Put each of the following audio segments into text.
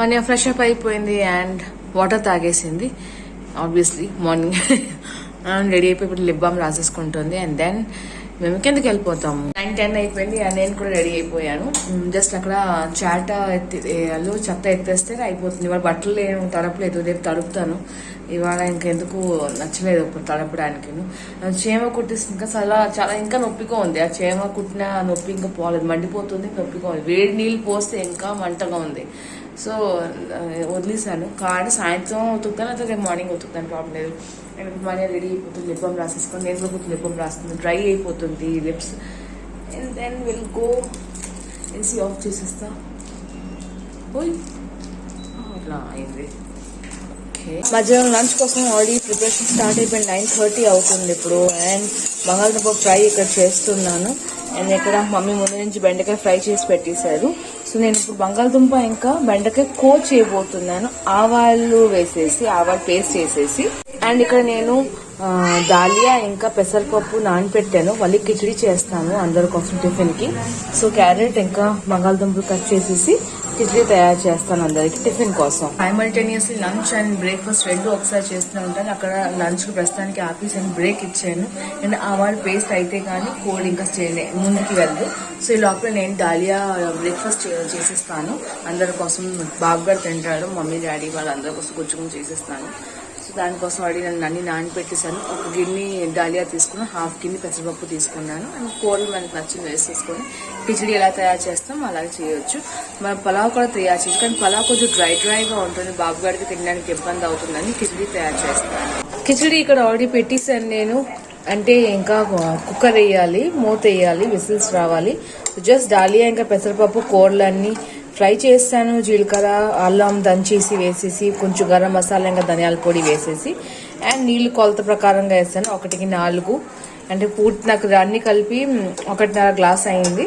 మన fresh up అయిపోయింది and water తాగేసింది ఆబ్వియస్లీ మార్నింగ్. రెడీ అయిపోయి ఇప్పుడు లిప్ బామ్ రాసేసుకుంటుంది. అండ్ దెన్ మేము కిందకి వెళ్ళిపోతాము. 9-10 అయిపోయింది అండ్ నేను కూడా రెడీ అయిపోయాను. జస్ట్ అక్కడ చెత్త ఎత్తేస్తే అయిపోతుంది. ఇవాళ బట్టలు నేను తడపలేదు, రేపు తడుపుతాను. ఇవాళ ఇంకెందుకు నచ్చలేదు ఇప్పుడు తడపడానికి. చీమ కుట్టేసి ఇంకా చాలా ఇంకా నొప్పిగా ఉంది. ఆ చీమ కుట్టిన నొప్పి ఇంకా పోలేదు, మండిపోతుంది, నొప్పిగా ఉంది. వేడి నీళ్ళు పోస్తే ఇంకా మంటగా ఉంది. సో వదిలేసాను. కాడు సాయంత్రం ఉతుకుతాను, అయితే రేపు మార్నింగ్ ఉతుకుతాను, ప్రాబ్లం లేదు. అండ్ మనీ రెడీ అయిపోతుంది, లిప్ బామ్ రాసేసుకొని నేను కూడా లిప్ బామ్ రాస్తుంది. డ్రై అయిపోతుంది lips. And then will go. AC off చేసేస్తా. అట్లా అయింది. మధ్యాహ్నం లంచ్ కోసం ఆల్రెడీ ప్రిపరేషన్ స్టార్ట్ అయిపోయింది. 9:30 అవుతుంది ఇప్పుడు. అండ్ బంగాళదుంప ఫ్రై ఇక్కడ చేస్తున్నాను. అండ్ ఇక్కడ మమ్మీ ముందు నుంచి బెండకాయ ఫ్రై చేసి పెట్టేశారు. సో నేను ఇప్పుడు బంగాళదుంప ఇంకా బెండకాయ కోట్ చేయబోతున్నాను. ఆవాలు వేసేసి, ఆవాలు పేస్ట్ చేసేసి. అండ్ ఇక్కడ నేను దాలియా ఇంకా పెసరపప్పు నానపెట్టాను. మళ్ళీ కిచిడి చేస్తాను అందరి కోసం టిఫిన్ కి. సో క్యారెట్ ఇంకా బంగాళదుంపలు కట్ చేసేసి కిచిడి తయారు చేస్తాను అందరికి టిఫిన్ కోసం. సైమల్టేనియస్లీ లంచ్ అండ్ బ్రేక్ఫాస్ట్ రెండు ఒకసారి చేస్తూ ఉంటాను. అక్కడ లంచ్ కు ప్రస్తుతానికి ఆఫీస్ అండ్ బ్రేక్ ఇచ్చాను. అండ్ ఆవాలు పేస్ట్ అయితే కానీ కోల్డ్ ఇంకా ముందుకి వెళ్ళదు. సో ఈ లోపల నేను దాలియా బ్రేక్ఫాస్ట్ చేసేస్తాను అందరి కోసం. బాబు గారు తింటాడు, మమ్మీ డాడీ వాళ్ళందరి కోసం కూర్చొని చేసేస్తాను. సో దానికోసం నేను అన్ని నానపెట్టేసాను. ఒక గిన్నె దాలియా తీసుకున్నాను, హాఫ్ గిన్నె పెసరపప్పు తీసుకున్నాను. అండ్ కూరలు మనకి నచ్చింది వేసేసుకొని కిచిడి ఎలా తయారు చేస్తాం అలాగే చేయొచ్చు. మనం పలావ్ కూడా తయారు చేయొచ్చు, కానీ పలావ్ కొంచెం డ్రైగా ఉంటుంది, బాబు గారికి తినడానికి ఇబ్బంది అవుతుందని కిచిడి తయారు చేస్తాను. కిచిడి ఇక్కడ ఆల్రెడీ పెట్టేసాను నేను. అంటే ఇంకా కుక్కర్ వేయాలి, మూత వేయాలి, విసిల్స్ రావాలి. జస్ట్ దాలియా ఇంకా పెసరపప్పు కూరలన్నీ ఫ్రై చేస్తాను. జీలకర్ర అల్లం దంచేసి వేసేసి, కొంచెం గరం మసాలా ఇంకా ధనియాల పొడి వేసేసి, అండ్ నీళ్లు కొలత ప్రకారంగా వేస్తాను. 1కి 4 అంటే పూర్తి నాకు అన్ని కలిపి 1.5 గ్లాస్ అయింది.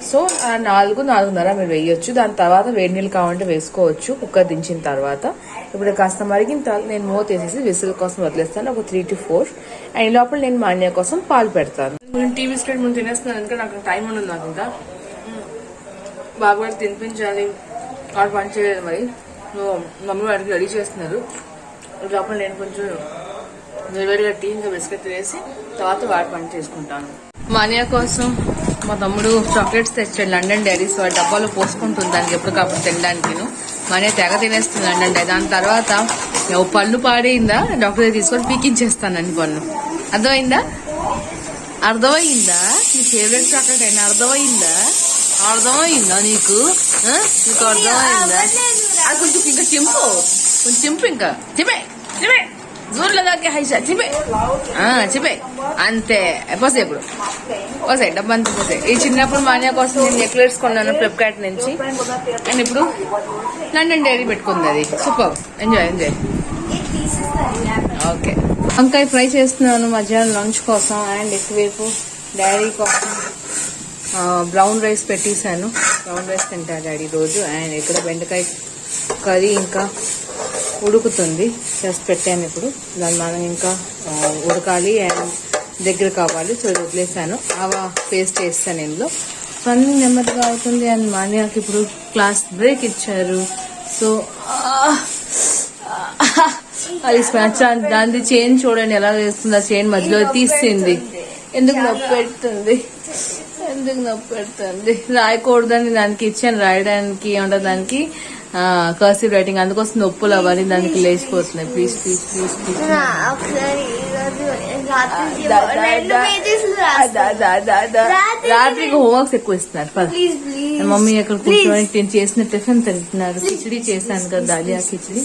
సో 4-4.5 మీరు వేయొచ్చు. దాని తర్వాత వేడి నీళ్ళు కావాలంటే వేసుకోవచ్చు కుక్కర్ దించిన తర్వాత. ఇప్పుడు కాస్త మరిగిన తర్వాత నేను మూత వేసేసి విసిల్ కోసం వదిలేస్తాను, ఒక 3 to 4. అండ్ లోపల నేను మాన్య కోసం పాలు పెడతాను. నేను టీవీ స్క్రీన్ ముందు తినేస్తున్నాను, ఎందుకంటే నాకు టైం ఉండదు. నాకు ఇంకా బాబు గారికి తినిపించాలి, వాడు పని చేయలేదు. మరి మమ్మీ వాడికి రెడీ చేస్తున్నారు. లోపల నేను కొంచెం వేడివేడిగా టీ ఇంకా బిస్కెట్ తినేసి తర్వాత వాడు పని చేసుకుంటాను. మాన్య కోసం మా తమ్ముడు చాక్లెట్స్ తెచ్చాడు, లండన్ డైరీస్. వాడి డబ్బాలో పోసుకుంటుంది దానికి ఎప్పటికప్పుడు తినడానికి. మాన్య తెగ తినేస్తుంది లండన్ డైరీ. దాని తర్వాత పళ్ళు పాడైందా డాక్టర్ దగ్గర తీసుకొని పీకించేస్తాను అన్ని పళ్ళు. అర్థమైందా నీ ఫేవరెట్ చాక్లెట్ అయినా అర్థమైందా నీకు అర్థమైందా? అది కొంచెం ఇంకా చింపు ఇంకా చిపే జోర్ లగాకే హైసా చిపే అంతే. పోసే ఇప్పుడు పోసాయి డబ్బా అంతా పోసాయి. ఈ చిన్నప్పుడు మాన్య కోసం నేను నెక్లెట్స్ కొన్నాను ఫ్లిప్కార్ట్ నుంచి. అండ్ ఇప్పుడు లండన్ డైరీ పెట్టుకుంది. అది సూపర్. ఎంజాయ్. ఓకే, వంకాయ ఫ్రై చేస్తున్నాను మధ్యాహ్నం లంచ్ కోసం. అండ్ ఎక్కువైపు డాడీ కోసం బ్రౌన్ రైస్ పెట్టేశాను. బ్రౌన్ రైస్ తింటారు డాడీ రోజు. అండ్ ఇక్కడ బెండకాయ కర్రీ ఇంకా ఉడుకుతుంది, చేసి పెట్టాను. ఇప్పుడు దాన్ని మనం ఇంకా ఉడకాలి అండ్ దగ్గర కావాలి. సో వదిలేసాను. ఆవా పేస్ట్ వేస్తాను ఇందులో. సో అన్ని నెమ్మదిగా అవుతుంది. అండ్ మాన్యాకి ఇప్పుడు క్లాస్ బ్రేక్ ఇచ్చారు. సో అది దాని చైన్ చూడండి ఎలా వేస్తుంది. ఆ చైన్ మధ్యలో తీసింది. ఎందుకు నొప్పి పెడుతుంది రాయకూడదని దానికి ఇచ్చాను, రాయడానికి ఏమంటారు దానికి కర్సివ్ రైటింగ్. అందుకోసం నొప్పులు అవన్నీ దానికి లేచిపోతున్నాయి. ప్లీజ్ రాత్రికి హోంవర్క్స్ ఎక్కువ ఇస్తున్నారు. మమ్మీ అక్కడ కూర్చొని నేను చేసిన టిఫిన్ తింటున్నారు. కిచిడి చేశాను కదా, dahlia khichdi.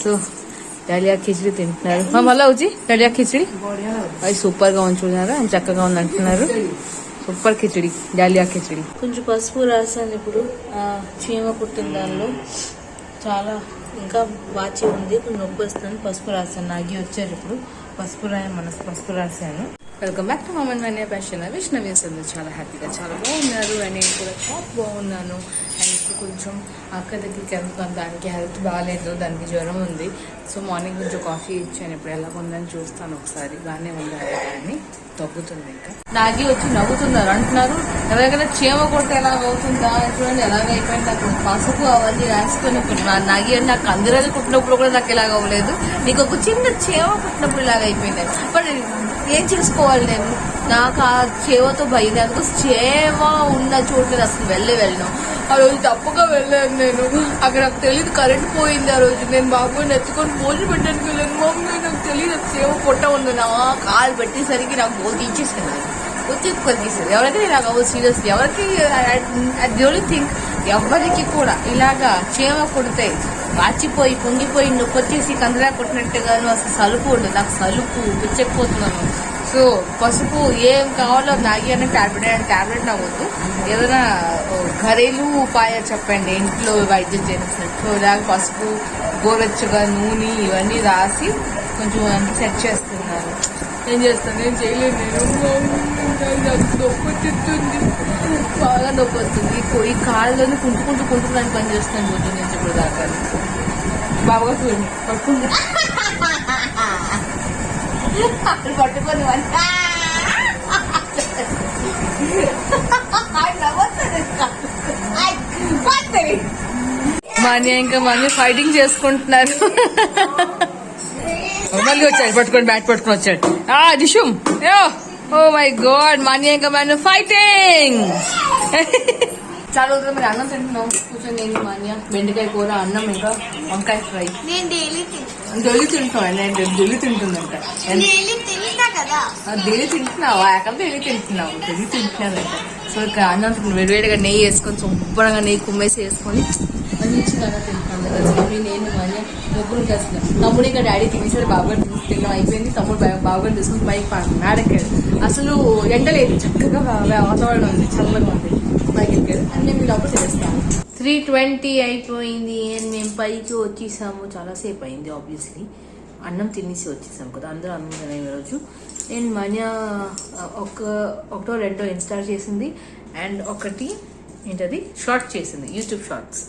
So dahlia khichdi తింటున్నారు. మళ్ళీ వచ్చి దాలియా కిచిడి అది సూపర్ గా ఉంచుకున్నారు, చక్కగా ఉంది అంటున్నారు. Super khichdi, dahlia khichdi. కొంచెం పసుపు రాసాను. ఇప్పుడు చీమ కుట్టిన దానిలో చాలా ఇంకా వాచి ఉంది, ఇప్పుడు నొప్పి వస్తుంది. పసుపు రాసాను. నాగి వచ్చారు ఇప్పుడు. పసుపు రాసాను. వెల్కమ్ బ్యాక్ టు మమన్ మనీ ప్యాషన్. విష్ణవి అందరూ చాలా హ్యాపీగా చాలా బాగున్నారు అండ్ నేను కూడా చాలా బాగున్నాను. అండ్ ఇప్పుడు కొంచెం అక్క దగ్గరికి వెళ్తాను, దానికి హెల్త్ బాగాలేదు, దానికి జ్వరం ఉంది. సో మార్నింగ్ కొంచెం కాఫీ ఇచ్చాను, ఇప్పుడు ఎలా ఉందని చూస్తాను ఒకసారి. బాగానే ఉందా కానీ తగ్గుతుంది. ఇంకా నాగి వచ్చి నవ్వుతున్నారు, అంటున్నారు ఎవరికైనా చీమ కొడితే ఎలా అవుతుందా చూడండి ఎలాగైపోయింది. నాకు పసుపు అవన్నీ రాసుకొని నాగి అని నాకు అందరూ కుట్టినప్పుడు కూడా నాకు ఇలాగ అవ్వలేదు, నీకు ఒక చిన్న చీమ కుట్టినప్పుడు ఇలాగ అయిపోయింది. బట్ ఏం చేసుకోవాలి నేను, నాకు ఆ చేవతో భయం. అందుకు చేవ ఉన్న చోటు అసలు వెళ్ళను. ఆ రోజు తప్పగా వెళ్ళాను నేను, అక్కడ నాకు తెలియదు కరెంట్ పోయింది. ఆ రోజు నేను బాబుని ఎత్తుకొని భోజనం పెట్టడానికి వెళ్ళాను. మమ్మీ నాకు తెలియదు చేవ పొట్ట ఉంది, నా కాలు పెట్టేసరికి నాకు బోల్ తీసేసాను, ఒత్తిక్కుని తీసేది. ఎవరికైనా ఇలాగ అవ్వదు సీరియస్లీ, ఎవరికి ది ఓన్లీ థింగ్, ఎవరికి కూడా ఇలాగా చేమ కొడితే వాచిపోయి పొంగిపోయి నొప్పి వచ్చేసి కందరా కొట్టినట్టుగాను అసలు సలుపు ఉండదు. నాకు సలుపు పిచ్చకపోతున్నాను. సో పసుపు ఏం కావాలో నాగి అనే ట్యాబ్లెట్ నవ్వద్దు, ఏదైనా ఘరేలు ఉపాయం చెప్పండి ఇంట్లో వైద్యం చేసినట్టు. సో ఇలాగ పసుపు, గోరెచ్చగా నూనె ఇవన్నీ రాసి కొంచెం అంతా సెట్ చేస్తున్నాను. ఏం చేస్తాను, ఏం చేయలేదు నేను. నొప్పి వచ్చేస్తుంది, బాగా నొప్పి వస్తుంది. ఈ కాళ్ళలోనే కుంటుకుంటూ పని చేస్తాను పొద్దు నుంచి ఇప్పుడు దాకా. బాగా చూడండి పట్టుకుంటా అక్కడ పట్టుకొని మాన్య ఇంకా మమ్మీ ఫైటింగ్ చేసుకుంటున్నారు. మళ్ళీ వచ్చాడు పట్టుకొని బ్యాట్ పట్టుకొని వచ్చాడు. దిశుమ్, ఓ మై గాడ్, మాన్య ఇంకా మన ఫైటింగ్. చాలా రోజులు మీరు అన్నం తింటున్నాం కూర్చొని. నేను మాన్య బెండకాయ కూర, అన్నం, ఇంకా వంకాయ ఫ్రై. నేను డైలీ తింటున్నాను, నేను డైలీ తింటుందంట. డైలీ తింటున్నావా? ఎక్కడ డైలీ తింటున్నావు? డైలీ తింటున్నానంట. సో ఇక్కడ అన్నం వేడివేడిగా నెయ్యి వేసుకొని శుభ్రంగా నెయ్యి కుమ్మేసి వేసుకొని మంచిగా తింటున్నాను కదా. నేను మాన్య ముగ్గురు కలిసిన. తమ్ముడు ఇంకా డాడీ తినేసాడు, బాబుగారు తినడం అయిపోయింది. తమ్ముడు బాబుగారు తీసుకుని పైకి మేడెక్కాడు. అసలు ఎండలేదు, చక్కగా వాతావరణం ఉంది, చల్లగా ఉంది. పైకి ఎక్కాడు అని మేము లోపల తినేస్తాము. 3:20 అయిపోయింది అండ్ మేము పైకి వచ్చేసాము. చాలాసేపు అయింది ఆబ్వియస్లీ. అన్నం తినేసి వచ్చేసాము కదా, అందరూ అన్నం తినే రోజు. నేను మాన్య ఒకటో రెండో ఇన్స్టాల్ చేసింది అండ్ ఒకటి ఏంటది షార్ట్ చేసింది, యూట్యూబ్ షార్ట్స్.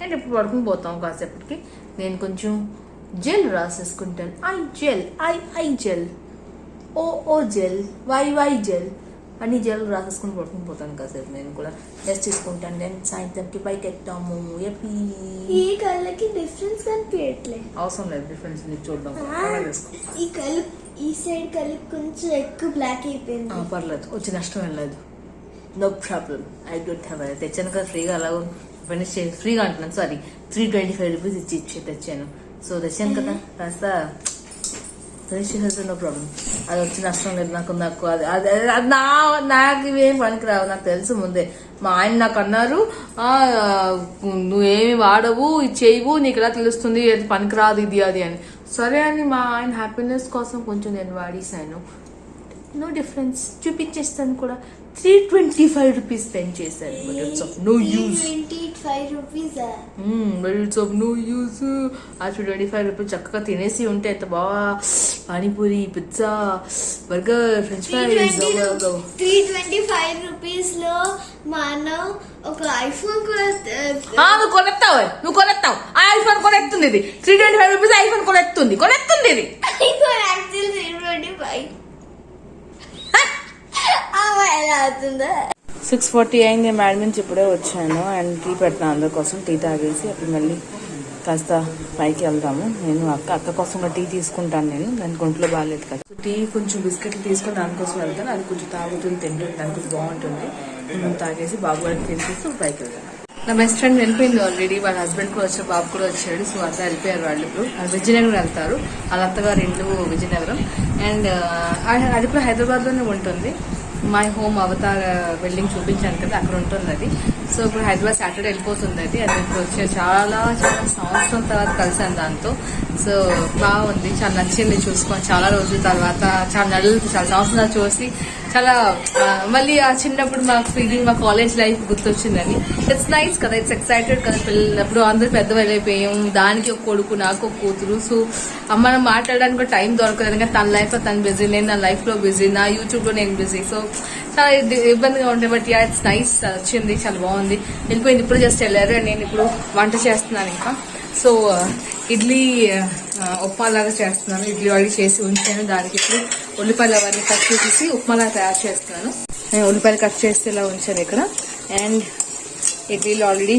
అండ్ ఇప్పుడు పడుకుని పోతాం కాసేపటికి. నేను కొంచెం జెల్ రాసేసుకుంటాను. Eye gel, oh gel, why gel అని జెల్ రాసేసుకుని పడుకుని పోతాను కాసేపు. నేను కూడా రెస్ట్ తీసుకుంటాను. నేను సాయంత్రంకి పైకి ఎక్కుతాము. ఈ కళ్ళకి డిఫరెన్స్ కనిపించట్లే, అవసరం లేదు డిఫరెన్స్ నీకు చూడడం. ఈ కళ్ళు ఈ సైడ్ కళ్ళు కొంచెం ఎక్కువ బ్లాక్ అయిపోయింది. పర్లేదు, వచ్చి నష్టం వెళ్ళలేదు, no problem. I don't have. తెచ్చాను కదా ఫ్రీగా, అలాగ ఫినిష్ చేసి ఫ్రీగా అంటున్నాను, సారీ 325 రూపీస్ ఇచ్చి తెచ్చాను. సో తెచ్చాను కదా, కాస్త ఫినిష్ చేసేది, నో ప్రాబ్లం. అది వచ్చి నష్టం లేదు నాకు. అది నాకు ఇవేం పనికిరావు, నాకు తెలుసు ముందే. మా ఆయన నాకు అన్నారు, నువ్వేమి వాడవు, ఇది చేయవు, నీకు ఎలా తెలుస్తుంది అది పనికిరాదు ఇది అది అని. సరే అని మా ఆయన హ్యాపీనెస్ కోసం కొంచెం నేను వాడేసాను. నో డిఫరెన్స్, చూపించేస్తాను కూడా. 325 రూపీస్ స్పెండ్ చేశాను. But it's of no use. 325 rupees but it's of no use. ఆ 325 రూపీస్ చక్కగా తినేసి ఉంటే ఎంత బాగా panipuri, pizza, burger, french fries. 325 rupees లో మనం ఒక ఐఫోన్ కూడా నువ్వు కొనెత్తావు. ఆ ఐఫోన్ కొనెత్తుంది ఇది. 325 రూపీస్ ఐఫోన్ కొనెత్తుంది ఇది. 6:40 అయింది. మేడం నుంచి ఇప్పుడే వచ్చాను అండ్ టీ పెడతాను అందరి కోసం. టీ తాగేసి అప్పుడు మళ్ళీ కాస్త పైకి వెళ్తాము. నేను అక్క కోసం టీ తీసుకుంటాను. నేను దానికి ఒంట్లో బాగాలేదు కదా, టీ కొంచెం బిస్కెట్లు తీసుకొని దానికోసం వెళ్తాను. అది కొంచెం తాగుతుంది, తింటుంది, దానికి బాగుంటుంది. తాగేసి బాబు గారికి తినిపిస్తూ పైకి వెళ్తాను. నా బెస్ట్ ఫ్రెండ్ వెళ్ళిపోయింది ఆల్రెడీ, వాళ్ళ హస్బెండ్ కూడా వచ్చారు, బాబు కూడా వచ్చాడు. సో అంతా వెళ్ళిపోయారు వాళ్ళు. ఇప్పుడు విజయనగరం వెళ్తారు, వాళ్ళ అత్తగారు ఇంట్లో విజయనగరం. అండ్ అది కూడా హైదరాబాద్లోనే ఉంటుంది. మై హోమ్ అవతార్ బిల్డింగ్ చూపించాను కదా, అక్కడ ఉంటుంది అది. సో ఇప్పుడు హైదరాబాద్ సాటర్డే వెళ్ళిపోతుంది అది. ఇప్పుడు వచ్చే చాలా సంవత్సరం తర్వాత కలిసాను దాంతో. సో బాగుంది, చాలా నచ్చింది చూసుకొని. చాలా రోజుల తర్వాత, చాలా సంవత్సరాలు చూసి చాలా మళ్ళీ ఆ చిన్నప్పుడు మా ఫీలింగ్, మా కాలేజ్ లైఫ్ గుర్తొచ్చిందని. ఇట్స్ నైస్ కదా, ఇట్స్ ఎక్సైటెడ్ కదా. పిల్లప్పుడు అందరూ పెద్దవాళ్ళు అయిపోయాం, దానికి ఒక కొడుకు, నాకు ఒక కూతురు. సో మనం మాట్లాడడానికి కూడా టైం దొరకదు, ఎందుకంటే తన లైఫ్ లో తను బిజీ, నేను నా లైఫ్ లో బిజీ, నా యూట్యూబ్ లో నేను బిజీ. సో చాలా ఇబ్బందిగా ఉంటాయి. బట్ యా, ఇట్స్ నైస్, వచ్చింది, చాలా బాగుంది. వెళ్ళిపోయింది, ఇప్పుడు జస్ట్ వెళ్ళారు. నేను ఇప్పుడు వంట చేస్తున్నాను ఇంకా. సో ఇడ్లీ ఉప్మా లాగా చేస్తున్నాను. ఇడ్లీ ఆల్రెడీ చేసి ఉంచాను. దానికి ఇప్పుడు ఉల్లిపాయలు అవన్నీ కట్ చేసేసి ఉప్మాలా తయారు చేస్తున్నాను. నేను ఉల్లిపాయలు కట్ చేసి ఇలా ఉంచాను ఇక్కడ. అండ్ ఇడ్లీలు ఆల్రెడీ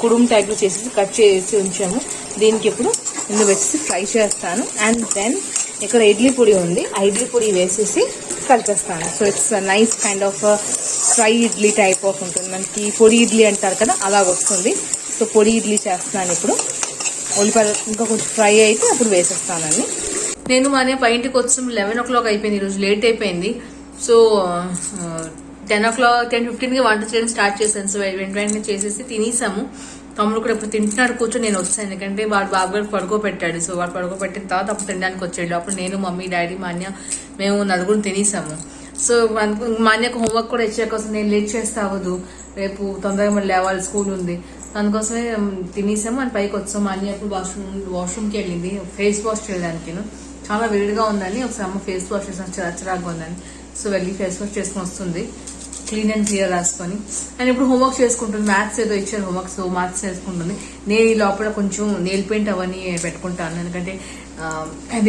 కుడుం టైప్ చేసేసి కట్ చేసి ఉంచాము. దీనికి ఇప్పుడు ఇందులో వేసేసి ఫ్రై చేస్తాను. అండ్ దెన్ ఇక్కడ ఇడ్లీ పొడి ఉంది, ఆ ఇడ్లీ పొడి వేసేసి కలిపేస్తాను. So it's nice kind of fry idli type of ఉంటుంది. మనకి పొడి ఇడ్లీ అంటారు కదా, అలాగ వస్తుంది. సో పొడి ఇడ్లీ చేస్తున్నాను ఇప్పుడు. ఉల్లిపాయలు ఇంకా కొంచెం ఫ్రై అయితే అప్పుడు వేసేస్తానండి. నేను మా అన్నయ్య ఇంటికి వచ్చి 11 o'clock అయిపోయింది. ఈరోజు లేట్ అయిపోయింది. సో 10:15కి వంట చేయడం స్టార్ట్ చేశాను. సో వెంటనే చేసేసి తినేసాము. తమ్ముడు కూడా ఇప్పుడు తింటున్నాడు కూర్చొని. నేను వచ్చాను, ఎందుకంటే వాడు బాబు గారు పడుకోబెట్టాడు. సో వాడు పడుకోబెట్టిన తర్వాత అప్పుడు తినడానికి వచ్చాడు. అప్పుడు నేను, మమ్మీ, డాడీ, మా అన్నయ్య మేము నలుగురు తినేసాము. సో మా అన్నయ్యకు హోంవర్క్ కూడా ఇచ్చే కోసం నేను లేట్ చేస్తే అవ్వదు, రేపు తొందరగా మళ్ళీ లేవాలి, స్కూల్ ఉంది. దానికోసమే తినేసాము అని పైకి వచ్చాము. మా అన్నయ్య అప్పుడు వాష్రూమ్కి వెళ్ళింది ఫేస్ వాష్ చేయడానికి. చాలా వేడిగా ఉందని ఒకసారి అమ్మ ఫేస్ వాష్ చేసిన చరాగా ఉందని. సో వెళ్ళి ఫేస్ వాష్ చేసుకుని వస్తుంది, క్లీన్ అండ్ క్లియర్ రాసుకొని. అండ్ ఇప్పుడు హోంవర్క్ చేసుకుంటుంది. మ్యాథ్స్ ఏదో ఇచ్చారు హోంవర్క్, సో మ్యాథ్స్ చేసుకుంటుంది. నేను ఈ లోపల కొంచెం నెయిల్ పెయింట్ అవన్నీ పెట్టుకుంటాను, ఎందుకంటే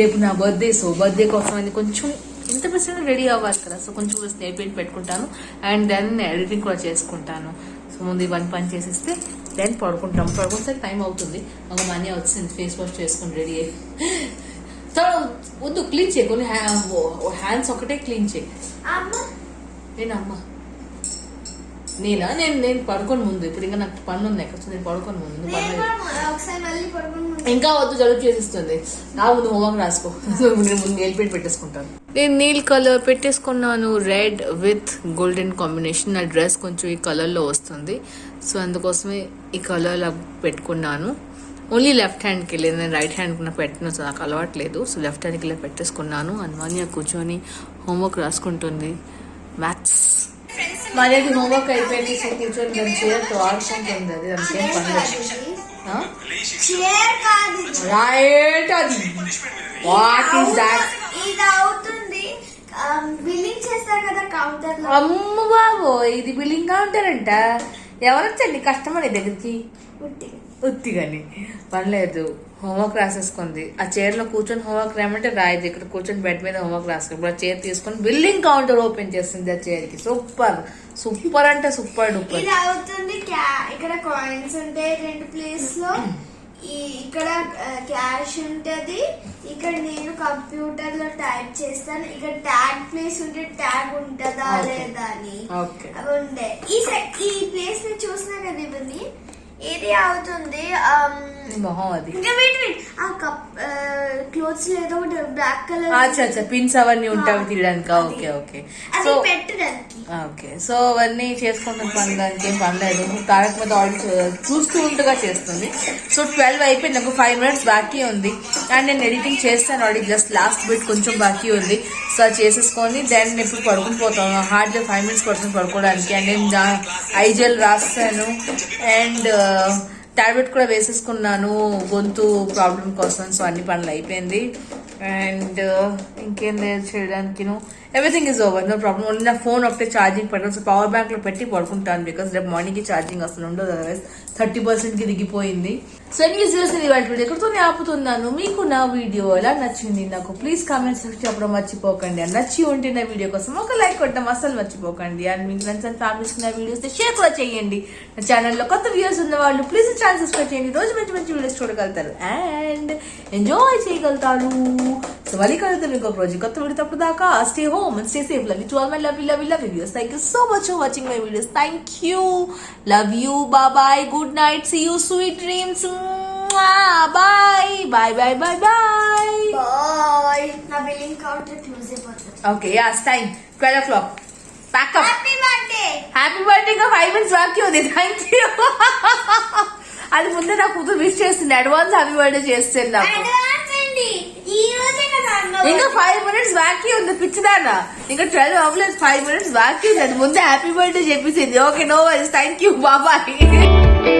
రేపు నా బర్త్డే. సో బర్త్డే కోసం అని కొంచెం ఇంత పర్సెంట్ రెడీ అవ్వాలి కదా. సో కొంచెం నెయిల్ పెయింట్ పెట్టుకుంటాను. అండ్ దెన్ ఎడిటింగ్ కూడా చేసుకుంటాను. సో ముందు ఇవన్నీ పని చేసేస్తే దెన్ పడుకుంటే టైం అవుతుంది. ఒక మనీ వచ్చింది, ఫేస్ వాష్ చేసుకుని రెడీ అయ్యి. వద్దు, క్లీన్ చేయి, కొన్ని హ్యాండ్స్ ఒకటే క్లీన్ చేయి. నేను పడుకొని ముందు, ఇప్పుడు ఇంకా నాకు పనులు ఉన్నాయి కదా, నేను పడుకొని ముందు. ఇంకా వద్దు, జలుబు చేసిస్తుంది. నా ముందు హోంవర్క్ రాసుకో. నేను ముందు నెయిల్ పెయింట్ పెట్టేసుకుంటాను. నేను నీల్ కలర్ పెట్టేసుకున్నాను, రెడ్ విత్ గోల్డెన్ కాంబినేషన్. నా డ్రెస్ కొంచెం ఈ కలర్లో వస్తుంది. సో అందుకోసమే ఈ కలర్లో పెట్టుకున్నాను. ఓన్లీ లెఫ్ట్ హ్యాండ్కి వెళ్ళి, నేను రైట్ హ్యాండ్కి నాకు పెట్టిన నాకు అలవాట్లేదు. సో లెఫ్ట్ హ్యాండ్కి వెళ్ళి పెట్టేసుకున్నాను. అన్వాన్య కూర్చొని హోంవర్క్ రాసుకుంటుంది, మ్యాథ్స్. మర్యాది హోంవర్క్ అయిపోయింది. సో కూర్చొని దాని చీరతో ఆడుకుంటుంది. అది అంతేం పర్లేదు. రైట్, అది వాట్ ఈస్ దాట్? అమ్మ బాబో, ఇది బిల్లింగ్ కౌంటర్ అంట. ఎవరొచ్చండి కస్టమర్ దగ్గరికి? ఉత్తిగాని పర్లేదు. హోంవర్క్ రాసేసుకుంది. ఆ చైర్ లో కూర్చొని హోంవర్క్ రాయమంటే రాయదు. ఇక్కడ కూర్చొని బెడ్ మీద హోంవర్క్ రాసుకుంది. ఆ చైర్ తీసుకొని బిల్లింగ్ కౌంటర్ ఓపెన్ చేస్తుంది ఆ చైర్ కి. సూపర్ సూపర్ అంటే సూపర్ డూపర్. ఇది అవుతుంది. ఇక్కడ కాయిన్స్ ఉంటాయి 2 ప్లేస్ లో. ఇక్కడ క్యాష్ ఉంటది. ఇక్కడ నేను కంప్యూటర్ లో టైప్ చేస్తాను. ఇక్కడ ట్యాగ్ ప్లేస్ ఉంటే ట్యాగ్ ఉంటదా లేదా అని అవి ఉండే. ఈ ప్లేస్ ని చూసినా కదా ఇవన్నీ. ఇది అవుతుంది క్లోత్స్ లేదో బ్లాక్ కలర్ పిన్స్ అవన్నీ ఉంటాయి తీయడానికి. ఓకే ఓకే సో పెట్టడానికి. ఓకే, సో అవన్నీ చేసుకుంటాం. పనిదానికి ఏం పనిలేదు. తారక మీద ఆల్రెడీ చూస్తూ ఉంటగా చేస్తుంది. సో 12 అయిపోయింది, నాకు 5 minutes బాకీ ఉంది. అండ్ నేను ఎడిటింగ్ చేస్తాను ఆల్రెడీ, జస్ట్ లాస్ట్ బిట్ కొంచెం బాకీ ఉంది. సో అది చేసేసుకొని దెన్ ఇప్పుడు పడుకుని పోతాను. హార్డ్లీ 5 minutes పడుతుంది పడుకోవడానికి. అండ్ నేను ఐజెల్ రాస్తాను అండ్ టాబ్లెట్ కూడా వేసేసుకున్నాను గొంతు ప్రాబ్లం కోసం. సో అన్ని పనులు అయిపోయింది. అండ్ ఇంకేం లేదు చేయడానికి. Everything is over, no problem. Only నా ఫోన్ ఒకటే ఛార్జింగ్ పెట్టాను. సో పవర్ బ్యాంక్ లో పెట్టి పడుకుంటాను, బికాస్ రేపు మార్నింగ్ కి ఛార్జింగ్ అసలు ఉండదు. అదర్వైజ్ 30% కి దిగిపోయింది. సో ఎనీవేస్ ఇవాళ వీడియో ఎక్కడితోనే ఆపుతున్నాను. మీకు నా వీడియో ఎలా నచ్చింది నాకు ప్లీజ్ కామెంట్స్ చెప్పడం మర్చిపోకండి. అండ్ నచ్చి ఉంటే నా వీడియో కోసం ఒక లైక్ కొట్టడం అసలు మర్చిపోకండి. అండ్ మీకు ఫ్రెండ్స్ అండ్ ఫ్యామిలీస్ నా వీడియోస్ షేర్ కూడా చేయండి. నా ఛానల్లో కొత్త వ్యూస్ ఉన్న వాళ్ళు ప్లీజ్ ఛానల్ సబ్స్క్రైబ్ చేయండి. రోజు మంచి మంచి వీడియోస్ చూడగలుగుతారు అండ్ ఎంజాయ్ చేయగలుగుతారు. సో మళ్ళీ కలుగుతాం ఇంకో రోజు కొత్త వీడియో. తప్పుడు దాకా stay home and stay safe. Love you to all my lovely videos. Thank you so much for watching my videos. Thank you. Love you. Bye bye. Good night. See you. Sweet dreams. Bye. Bye bye bye bye. Bye. Na billing counter close అయిపోతుంది. Okay, yeah, it's time. 12 o'clock. Pack up. Happy birthday. Happy birthday ka 5 minutes బాకీ ఉంది. Thank you. అది ముందే నా కూతురు wish చేస్తుంది. Advance happy birthday చేస్తుంది నాకు. అడ్వాన్స్ అండి. ఈ రోజే కదా ఇంకా 5 minutes బాకీ ఉంది పిచ్చిదానా. ఇంకా 12 అవ్వలేదు, 5 minutes బాకీ ఉంది. అది ముందే హ్యాపీ బర్త్డే చెప్పేసింది. Okay, no worries, thank you, బాబాయ్.